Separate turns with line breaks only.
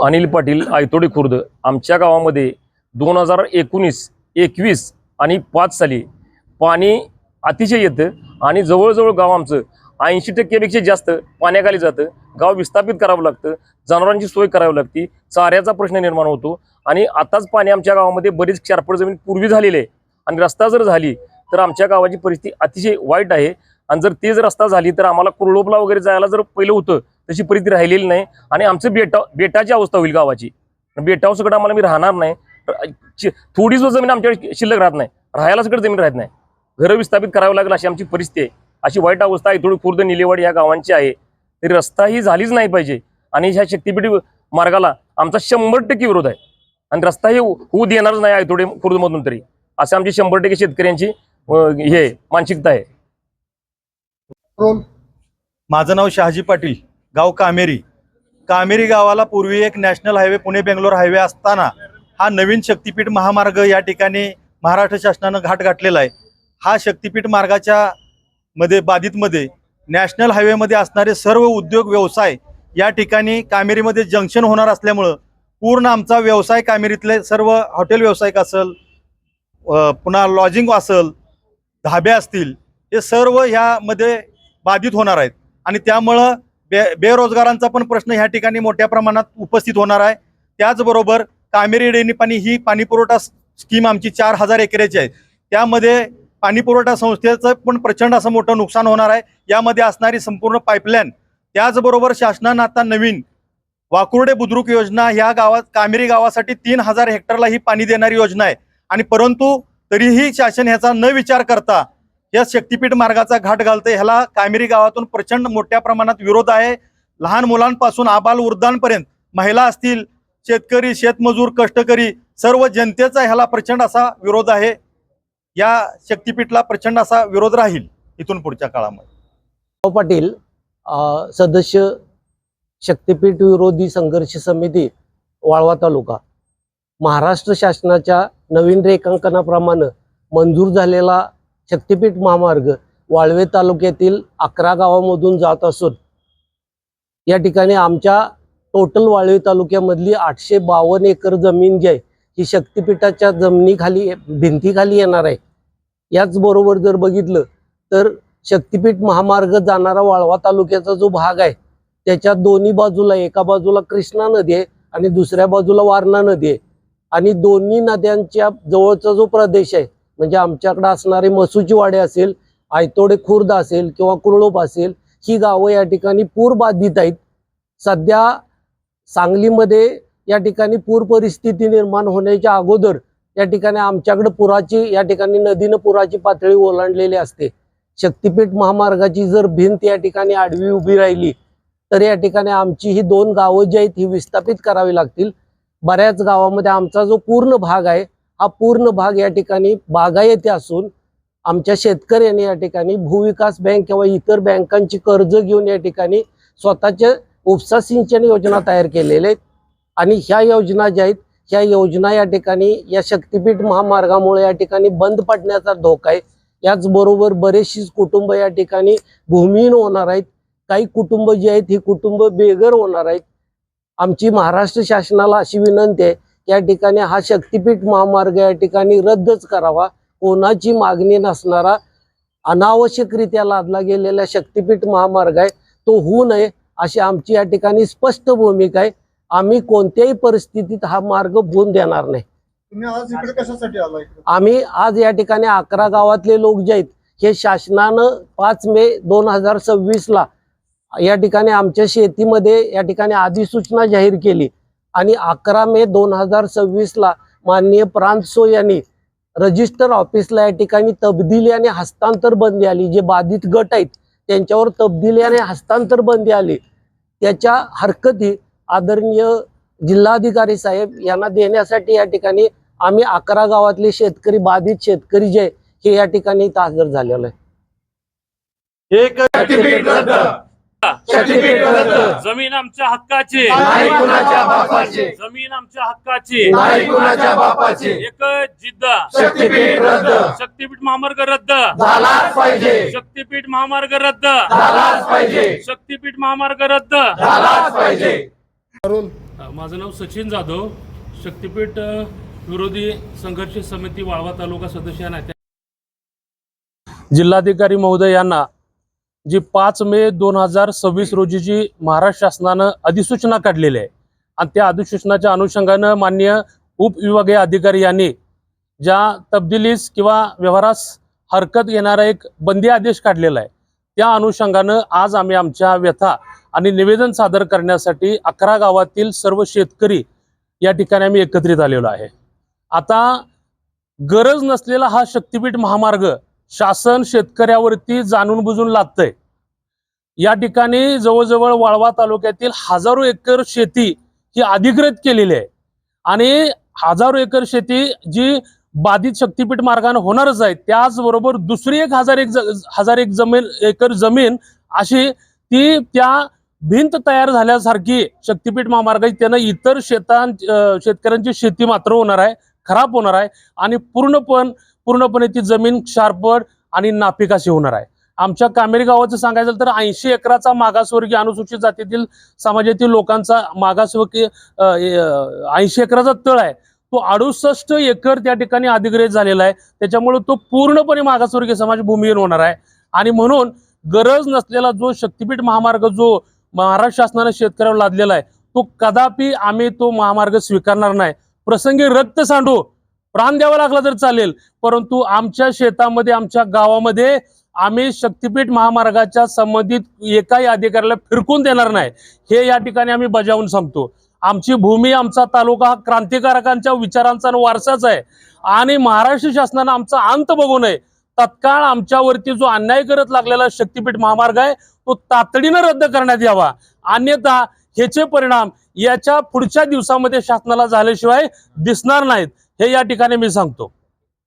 अनिल पाटील, आयतोडे खुर्द. आमच्या गावामध्ये 2019, 21 आणि 5 साली पाणी अतिशय येतं आणि जवळजवळ गाव आमचं 80% जास्त पाण्याखाली जातं. गाव विस्थापित करावं लागतं, जनावरांची सोय करावी लागते, चाऱ्याचा प्रश्न निर्माण होतो. आणि आताच पाणी आमच्या गावामध्ये बरीच क्षारफळ जमीन पूर्वी झालेली आहे आणि रस्ता जर झाली तर आमच्या गावाची परिस्थिती अतिशय वाईट आहे. आणि जर तेच रस्ता झाली तर आम्हाला कुर्लोपला वगैरे जायला जर पहिलं होतं तशी परिस्थिती राहिलेली नाही. आणि आमचं बेटाची अवस्था होईल गावाची. बेटावर सगळं आम्हाला मी राहणार नाही. थोडीच जमीन आमच्याकडे शिल्लक राहत नाही, राहायला सगळं जमीन राहत नाही. घरं विस्थापित करावं लागेल अशी आमची परिस्थिती आहे. अशी वाईट अवस्था आहे थोडी खुर्द निलेवाडी या गावांची आहे. तरी रस्ता ही झालीच नाही पाहिजे. आणि ह्या शक्तीपीठ मार्गाला आमचा 100% विरोध आहे. आणि रस्ता ही होऊ देणारच नाही आयतोडे खुर्दमधून तरी, असं आमची 100% शेतकऱ्यांची हे मानसिकता आहे.
माझं नाव शहाजी पाटील, गाव कामेरी. कामेरी गावाला पूर्वी एक national highway Pune Bangalore highway असताना हा नवीन शक्तीपीठ महामार्ग या ठिकाणी महाराष्ट्र शासनानं घाट घातलेला आहे. हा शक्तीपीठ मार्गाच्या बाधितमध्ये नॅशनल हायवेमध्ये असणारे सर्व उद्योग व्यवसाय या ठिकाणी कामेरीमध्ये जंक्शन होणार असल्यामुळं पूर्ण आमचा व्यवसाय, कामेरीतले सर्व हॉटेल व्यावसायिक असेल, पुन्हा लॉजिंग असेल, धाबे असतील, हे सर्व ह्यामध्ये बाधित होणार आहेत. आणि त्यामुळं बेरोजगारांचा पण प्रश्न ह्या ठिकाणी मोठ्या प्रमाणात उपस्थित होणार आहे. त्याचबरोबर कामेरी डेनी पाणी ही पाणीपुरवठा स्कीम आमची 4000 एकराची आहे. त्यामध्ये पाणीपुरवठा संस्थेचं पण प्रचंड असं मोठं नुकसान होणार आहे. यामध्ये असणारी संपूर्ण पाईपलाईन, त्याचबरोबर शासनानं आता नवीन वाकुर्डे बुद्रुक योजना ह्या गावात कामेरी गावासाठी 3000 हेक्टरला ही पाणी देणारी योजना आहे. आणि परंतु तरीही शासन ह्याचा न विचार करता या शक्तीपीठ मार्गाचा घाट घालते. ह्याला कामेरी गावातून प्रचंड मोठ्या प्रमाणात विरोध आहे. लहान मुलांपासून आबाल वृद्धांपर्यंत, महिला असतील, शेतकरी, शेतमजूर, कष्टकरी, सर्व जनतेचा ह्याला प्रचंड असा विरोध आहे. या शक्तीपीठला प्रचंड असा विरोध राहील इथून पुढच्या काळामध्ये.
पाटील, सदस्य, शक्तीपीठ विरोधी संघर्ष समिती, वाळवा तालुका. महाराष्ट्र शासनाच्या नवीन रेखांकनाप्रमाणे मंजूर झालेला शक्तीपीठ महामार्ग वाळवे तालुक्यातील 11 गावांमधून जात असून या ठिकाणी आमच्या टोटल वाळवे तालुक्यामधली 852 एकर जमीन जी आहे ही शक्तीपीठाच्या जमिनीखाली, भिंतीखाली येणार आहे. याचबरोबर जर बघितलं तर शक्तीपीठ महामार्ग जाणारा वाळवा तालुक्याचा जो भाग आहे त्याच्या दोन्ही बाजूला, एका बाजूला कृष्णा नदी आहे आणि दुसऱ्या बाजूला वारणा नदी आहे. आणि दोन्ही नद्यांच्या जवळचा जो प्रदेश आहे म्हणजे आमच्याकडे असणारे मसूची वाडे असेल, आयतोडे खुर्द असेल किंवा कुर्लोप असेल, ही गावं या ठिकाणी पूर बाधित आहेत. सध्या सांगलीमध्ये या ठिकाणी पूर परिस्थिती निर्माण होण्याच्या अगोदर या ठिकाणी आमच्याकडे पुराची, या ठिकाणी नदीनं पुराची पातळी ओलांडलेली असते. शक्तीपीठ महामार्गाची जर भिंत या ठिकाणी आडवी उभी राहिली तर या ठिकाणी आमची ही 2 गावं जी आहेत ही विस्थापित करावी लागतील. बऱ्याच गावामध्ये आमचा जो पूर्ण भाग आहे हा पूर्ण भाग या ठिकाणी बागायती असून आमच्या शेतकऱ्यांनी या ठिकाणी भूविकास बँक किंवा इतर बँकांची कर्ज घेऊन या ठिकाणी स्वतःचे उपसा सिंचन योजना तयार केलेले आहेत. आणि ह्या योजना ज्या आहेत ह्या योजना या ठिकाणी या शक्तीपीठ महामार्गामुळे या ठिकाणी बंद पडण्याचा धोका आहे. याचबरोबर बरेचशी कुटुंब या ठिकाणी भूमिहीन होणार आहेत. काही कुटुंब जी आहेत ही कुटुंब बेघर होणार आहेत. आमची महाराष्ट्र शासनाला अशी विनंती आहे या ठिकाणी हा शक्तीपीठ महामार्ग या ठिकाणी रद्दच करावा. कोणाची मागणी नसणारा अनावश्यकरित्या लादला गेलेला शक्तीपीठ महामार्ग आहे तो होऊ नये अशी आमची या ठिकाणी स्पष्ट भूमिका आहे. आम्ही कोणत्याही परिस्थितीत हा मार्ग होऊन देणार नाही.
तुम्ही आज इकडे कशासाठी आला?
आम्ही आज या ठिकाणी 11 गावातले लोक जे आहेत हे शासनानं 5 मे 2026 ला या ठिकाणी आमच्या शेतीमध्ये या ठिकाणी अधिसूचना जाहीर केली आणि 11 मे 2026 ला माननीय प्रांत यांनी रजिस्टर ऑफिसला या ठिकाणी तब्दिली आणि हस्तांतर बंदी आली. जे बाधित गट आहेत त्यांच्यावर तब्दिली आणि हस्तांतर बंदी आली. त्याच्या हरकती आदरणीय जिल्हाधिकारी साहेब यांना देण्यासाठी या ठिकाणी आम्ही 11 गावातले शेतकरी, बाधित शेतकरी जे हे या ठिकाणी हजर झालेलो आहे. शक्तीपीठ रद्द.
जमीन आमच्या हक्काची,
नाही कुणाच्या बापाची.
जमीन आमच्या हक्काची,
नाही कुणाच्या बापाची.
एकच जिद्द,
शक्तीपीठ रद्द
शक्तीपीठ महामार्ग रद्द,
झालाच पाहिजे.
शक्तीपीठ महामार्ग रद्द,
झालाच पाहिजे.
शक्तीपीठ महामार्ग रद्द.
झालाच पाहिजे.
माझं नाव सचिन जाधव, शक्तीपीठ विरोधी संघर्ष समिती वाळवा तालुका सदस्य आहे. जिल्हाधिकारी महोदय यांना जी 5 मे 2026 रोजीची महाराष्ट्र शासनानं अधिसूचना काढलेली आहे आणि त्या अधिसूचनाच्या अनुषंगानं माननीय उपविभागीय अधिकारी यांनी ज्या तब्दिलीस किंवा व्यवहारास हरकत घेणारा एक बंदी आदेश काढलेला आहे, त्या अनुषंगानं आज आम्ही आमच्या व्यथा आणि निवेदन सादर करण्यासाठी 11 गावातील सर्व शेतकरी या ठिकाणी आम्ही एकत्रित आलेलो आहे. आता गरज नसलेला हा शक्तीपीठ महामार्ग शासन शेतकऱ्यावरती जाणून बुजून लादतंय. या ठिकाणी जवळजवळ वाळवा तालुक्यातील हजारो एकर शेती ही अधिकृत केलेली आहे आणि हजारो एकर शेती जी बाधित शक्तीपीठ मार्गाने होणारच आहे, त्याचबरोबर दुसरी 1000 एकर जमीन अशी ती त्या भिंत तयार झाल्यासारखी शक्तीपीठ महामार्ग त्यानं इतर शेतकऱ्यांची शेती मात्र होणार आहे, खराब होणार आहे आणि पूर्णपणे ती जमीन क्षारपड आणि नापीक अशी होणार आहे. आमच्या कामेरी गावाचं सांगायचं तर 80 एकराचा मागासवर्गीय अनुसूचित जातीतील समाजातील लोकांचा मागासवर्गीय 80 एकराचा तळ आहे, तो 68 एकर त्या ठिकाणी अधिग्रहित झालेला आहे. त्याच्यामुळे तो पूर्णपणे मागासवर्गीय समाज भूमिहीन होणार आहे आणि म्हणून गरज नसलेला जो शक्तीपीठ महामार्ग जो महाराष्ट्र शासनाने शेतकऱ्यावर लादलेला आहे, तो कदापि आम्ही तो महामार्ग स्वीकारणार नाही. प्रसंगी रक्त सांडू प्राण द्यावा लागला तर चालेल, परंतु आमच्या शेतामध्ये आमच्या गावामध्ये आम्ही शक्तीपीठ महामार्गाच्या संबंधित एकाही अधिकाऱ्याला फिरकून देणार नाही, हे या ठिकाणी आम्ही बजावून सांगतो. आमची भूमी आमचा तालुका हा क्रांतिकारकांच्या विचारांचा वारसाच आहे आणि महाराष्ट्र शासनाने आमचा अंत बघू नये. तत्काळ आमच्यावरती जो अन्याय करत लागलेला शक्तीपीठ महामार्ग आहे तो तातडीनं रद्द करण्यात यावा, अन्यथा ह्याचे परिणाम याच्या पुढच्या दिवसामध्ये शासनाला झाल्याशिवाय दिसणार नाहीत, हे या ठिकाणी मी सांगतो.